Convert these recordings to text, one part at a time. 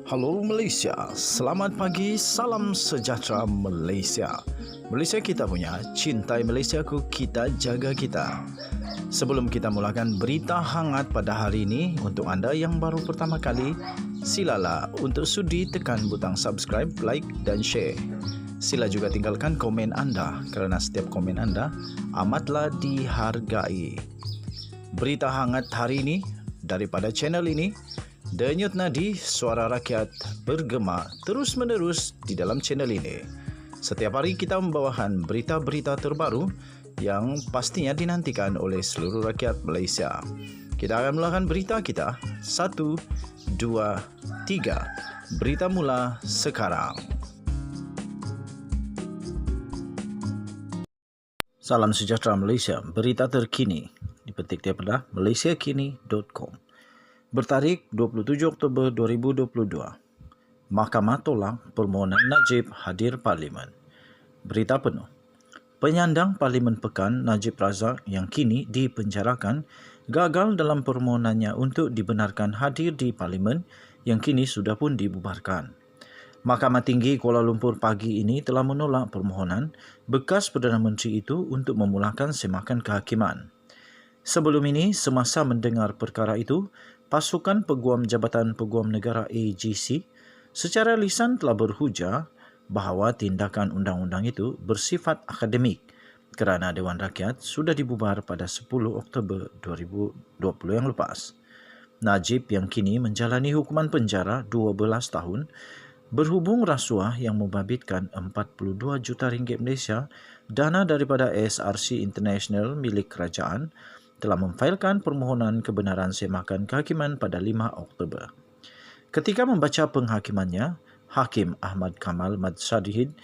Halo Malaysia, selamat pagi, salam sejahtera Malaysia. Malaysia kita punya, cintai Malaysiaku, kita jaga kita. Sebelum kita mulakan berita hangat pada hari ini, untuk anda yang baru pertama kali, silalah untuk sudi tekan butang subscribe, like dan share. Sila juga tinggalkan komen anda kerana setiap komen anda amatlah dihargai. Berita hangat hari ini daripada channel ini, Denyut nadi suara rakyat bergema terus-menerus di dalam channel ini. Setiap hari kita membawakan berita-berita terbaru yang pastinya dinantikan oleh seluruh rakyat Malaysia. Kita akan mulakan berita kita. 1, 2, 3. Berita mula sekarang. Salam sejahtera Malaysia. Berita terkini dipetik daripada malaysiakini.com. Bertarikh 27 Oktober 2022, Mahkamah tolak permohonan Najib hadir Parlimen. Berita penuh. Penyandang Parlimen Pekan Najib Razak yang kini dipenjarakan gagal dalam permohonannya untuk dibenarkan hadir di Parlimen yang kini sudah pun dibubarkan. Mahkamah Tinggi Kuala Lumpur pagi ini telah menolak permohonan bekas Perdana Menteri itu untuk memulakan semakan kehakiman. Sebelum ini, semasa mendengar perkara itu, Pasukan Peguam Jabatan Peguam Negara AGC secara lisan telah berhujah bahawa tindakan undang-undang itu bersifat akademik kerana Dewan Rakyat sudah dibubar pada 10 Oktober 2020 yang lepas. Najib yang kini menjalani hukuman penjara 12 tahun berhubung rasuah yang membabitkan 42 juta ringgit Malaysia, dana daripada SRC International milik kerajaan, telah memfailkan permohonan kebenaran semakan kehakiman pada 5 Oktober. Ketika membaca penghakimannya, Hakim Ahmad Kamal Madsadihid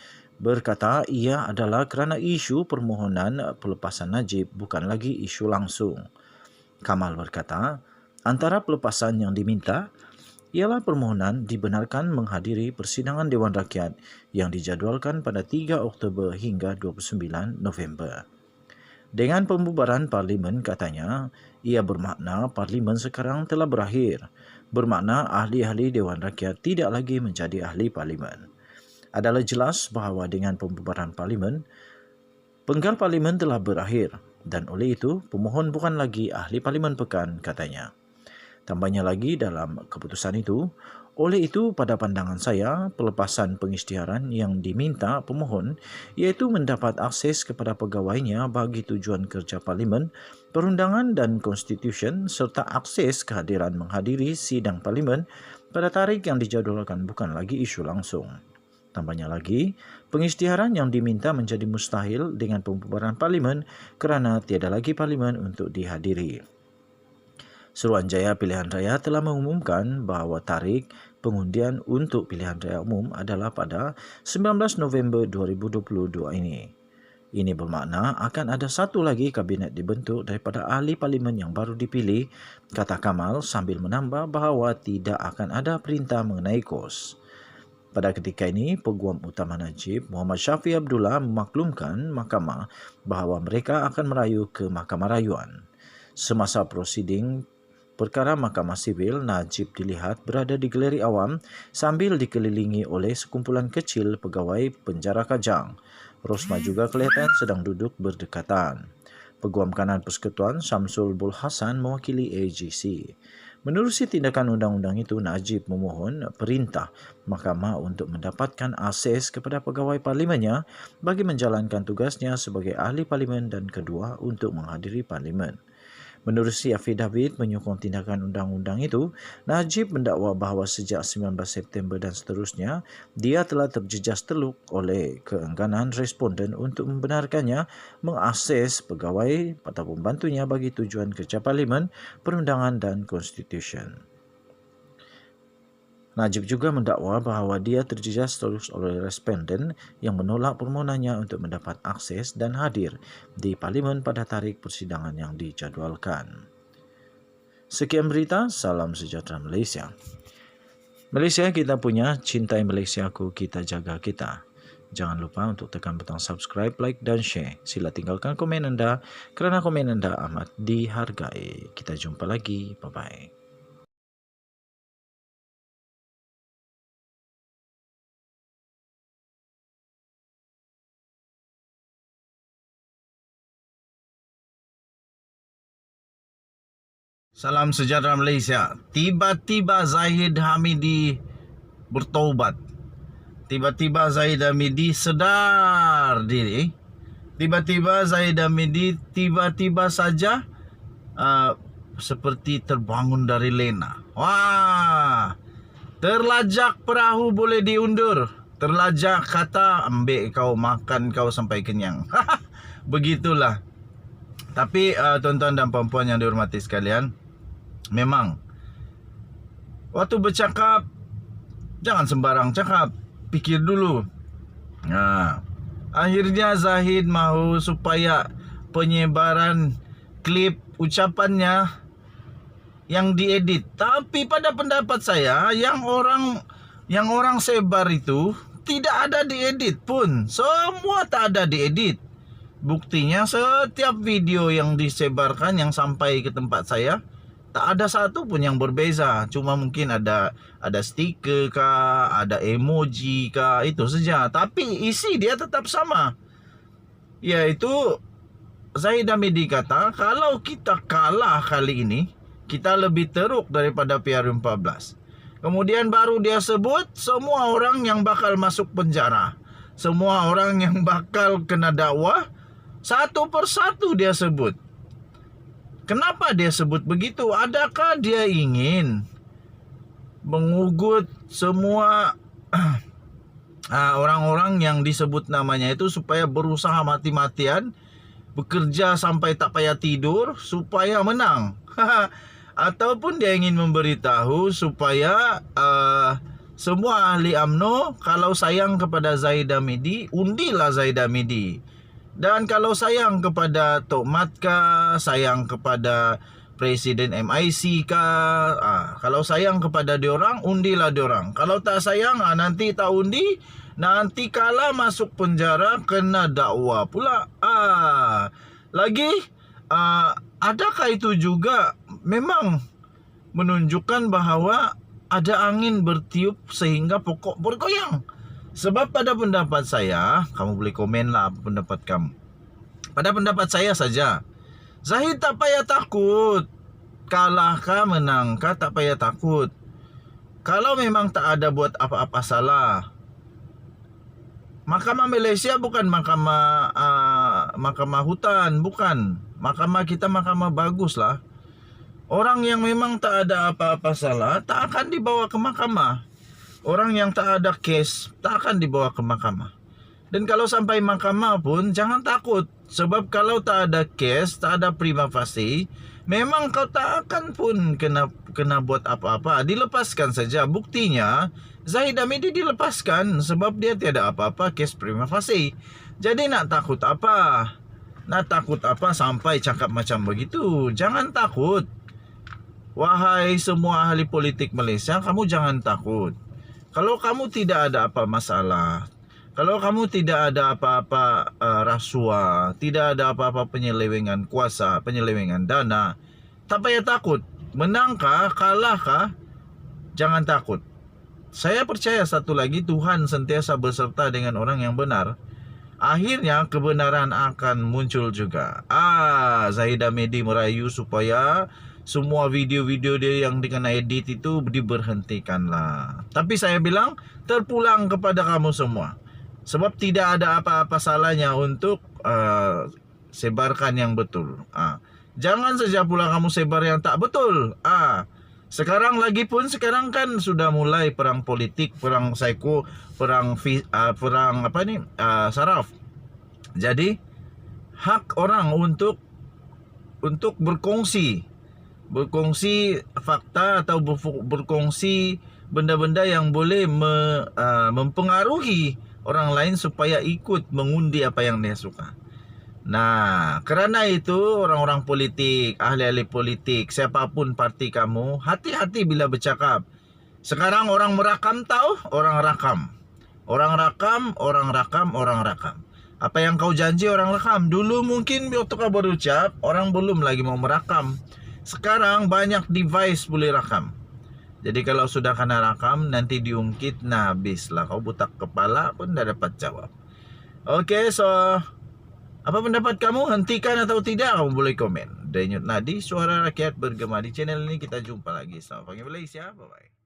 berkata ia adalah kerana isu permohonan pelepasan Najib bukan lagi isu langsung. Kamal berkata, antara pelepasan yang diminta ialah permohonan dibenarkan menghadiri persidangan Dewan Rakyat yang dijadualkan pada 3 Oktober hingga 29 November. Dengan pembubaran Parlimen, katanya, ia bermakna Parlimen sekarang telah berakhir. Bermakna ahli-ahli Dewan Rakyat tidak lagi menjadi ahli Parlimen. Adalah jelas bahawa dengan pembubaran Parlimen, penggal Parlimen telah berakhir dan oleh itu pemohon bukan lagi ahli Parlimen Pekan, katanya. Tambahnya lagi dalam keputusan itu, oleh itu pada pandangan saya, pelepasan pengisytiharan yang diminta pemohon iaitu mendapat akses kepada pegawainya bagi tujuan kerja Parlimen, perundangan dan konstitusi serta akses kehadiran menghadiri sidang Parlimen pada tarikh yang dijadualkan bukan lagi isu langsung. Tambahnya lagi, pengisytiharan yang diminta menjadi mustahil dengan pembubaran Parlimen kerana tiada lagi Parlimen untuk dihadiri. Suruhanjaya Pilihan Raya telah mengumumkan bahawa tarikh pengundian untuk pilihan raya umum adalah pada 19 November 2022 ini. Ini bermakna akan ada satu lagi kabinet dibentuk daripada ahli Parlimen yang baru dipilih, kata Kamal sambil menambah bahawa tidak akan ada perintah mengenai kos. Pada ketika ini, Peguam Utama Najib, Muhammad Syafi Abdullah memaklumkan mahkamah bahawa mereka akan merayu ke Mahkamah Rayuan. Semasa prosiding perkara Mahkamah Sivil, Najib dilihat berada di galeri awam sambil dikelilingi oleh sekumpulan kecil pegawai penjara Kajang. Rosma juga kelihatan sedang duduk berdekatan. Peguam Kanan Persekutuan Syamsul Bul Hasan mewakili AGC. Menerusi tindakan undang-undang itu, Najib memohon perintah mahkamah untuk mendapatkan akses kepada pegawai parlimennya bagi menjalankan tugasnya sebagai ahli parlimen dan kedua untuk menghadiri parlimen. Menerusi affidavit menyokong tindakan undang-undang itu, Najib mendakwa bahawa sejak 19 September dan seterusnya, dia telah terjejas teluk oleh keengganan responden untuk membenarkannya mengakses pegawai atau pembantunya bagi tujuan kerja Parlimen, perundangan dan konstitusi. Najib juga mendakwa bahawa dia terjejas terus oleh responden yang menolak permohonannya untuk mendapat akses dan hadir di Parlimen pada tarikh persidangan yang dijadualkan. Sekian berita, salam sejahtera Malaysia. Malaysia kita punya, cintai Malaysiaku, kita jaga kita. Jangan lupa untuk tekan butang subscribe, like dan share. Sila tinggalkan komen anda kerana komen anda amat dihargai. Kita jumpa lagi. Bye-bye. Salam sejahtera Malaysia. Tiba-tiba Zahid Hamidi bertaubat. Tiba-tiba Zahid Hamidi sedar diri. Tiba-tiba Zahid Hamidi tiba-tiba saja seperti terbangun dari lena. Wah, terlajak perahu boleh diundur. Terlajak kata ambil kau makan kau sampai kenyang. Begitulah. Tapi tuan-tuan dan puan-puan yang dihormati sekalian, memang waktu bercakap jangan sembarang cakap, pikir dulu. Akhirnya Zahid mahu supaya penyebaran klip ucapannya yang diedit. Tapi pada pendapat saya, yang orang sebar itu tidak ada diedit pun. Semua tak ada diedit. Buktinya setiap video yang disebarkan yang sampai ke tempat saya, tak ada satu pun yang berbeza. Cuma mungkin ada stiker kah, ada emoji kah, itu saja. Tapi isi dia tetap sama. Yaitu Zahid Hamidi kata, kalau kita kalah kali ini, kita lebih teruk daripada PR14. Kemudian baru dia sebut semua orang yang bakal masuk penjara, semua orang yang bakal kena dakwah, satu persatu dia sebut. Kenapa dia sebut begitu? Adakah dia ingin mengugut semua orang-orang yang disebut namanya itu supaya berusaha mati-matian, bekerja sampai tak payah tidur supaya menang? Ataupun dia ingin memberitahu supaya semua ahli UMNO kalau sayang kepada Zahid Hamidi, undilah Zahid Hamidi. Dan kalau sayang kepada Tok Mat kah, sayang kepada Presiden MIC kah, kalau sayang kepada diorang, undilah diorang. Kalau tak sayang, nanti tak undi, nanti kalah masuk penjara, kena dakwa pula. Lagi, adakah itu juga memang menunjukkan bahawa ada angin bertiup sehingga pokok bergoyang? Sebab pada pendapat saya, kamu boleh komen lah apa pendapat kamu. Pada pendapat saya saja, Zahid tak payah takut. Kalah kah, menang kah, tak payah takut. Kalau memang tak ada buat apa-apa salah, Mahkamah Malaysia bukan mahkamah hutan, bukan. Mahkamah kita mahkamah bagus lah. Orang yang memang tak ada apa-apa salah tak akan dibawa ke mahkamah. Orang yang tak ada kes tak akan dibawa ke mahkamah. Dan kalau sampai mahkamah pun jangan takut. Sebab kalau tak ada kes, tak ada prima facie, memang kau tak akan pun kena buat apa-apa. Dilepaskan saja. Buktinya Zahid Hamidi dilepaskan sebab dia tiada apa-apa kes prima facie. Jadi nak takut apa? Nak takut apa sampai cakap macam begitu? Jangan takut. Wahai semua ahli politik Malaysia, kamu jangan takut. Kalau kamu tidak ada apa masalah, kalau kamu tidak ada apa-apa rasuah, tidak ada apa-apa penyelewengan kuasa, penyelewengan dana, tak payah takut. Menangkah, kalahkah, jangan takut. Saya percaya satu lagi, Tuhan sentiasa berserta dengan orang yang benar. Akhirnya kebenaran akan muncul juga. Zahid Hamidi merayu supaya semua video-video dia yang dikena edit itu diberhentikanlah. Tapi saya bilang terpulang kepada kamu semua. Sebab tidak ada apa-apa salahnya untuk sebarkan yang betul. Jangan saja pula kamu sebar yang tak betul. Sekarang lagi pun sekarang kan sudah mulai perang politik, perang psycho, perang saraf. Jadi hak orang untuk berkongsi fakta atau berkongsi benda-benda yang boleh mempengaruhi orang lain supaya ikut mengundi apa yang dia suka. Nah, kerana itu orang-orang politik, ahli-ahli politik, siapapun parti kamu, hati-hati bila bercakap. Sekarang orang merakam tahu, orang rakam. Orang rakam. Apa yang kau janji orang rakam. Dulu mungkin waktu kau berucap, orang belum lagi mau merakam. Sekarang banyak device boleh rakam. Jadi kalau sudah kena rakam, nanti diungkit, nah habislah. Kau butak kepala pun dah dapat jawab. Okay, so apa pendapat kamu? Hentikan atau tidak? Kamu boleh komen. Denyut Nadi, Suara Rakyat Bergema. Di channel ini kita jumpa lagi. Selamat pagi Malaysia. Bye-bye.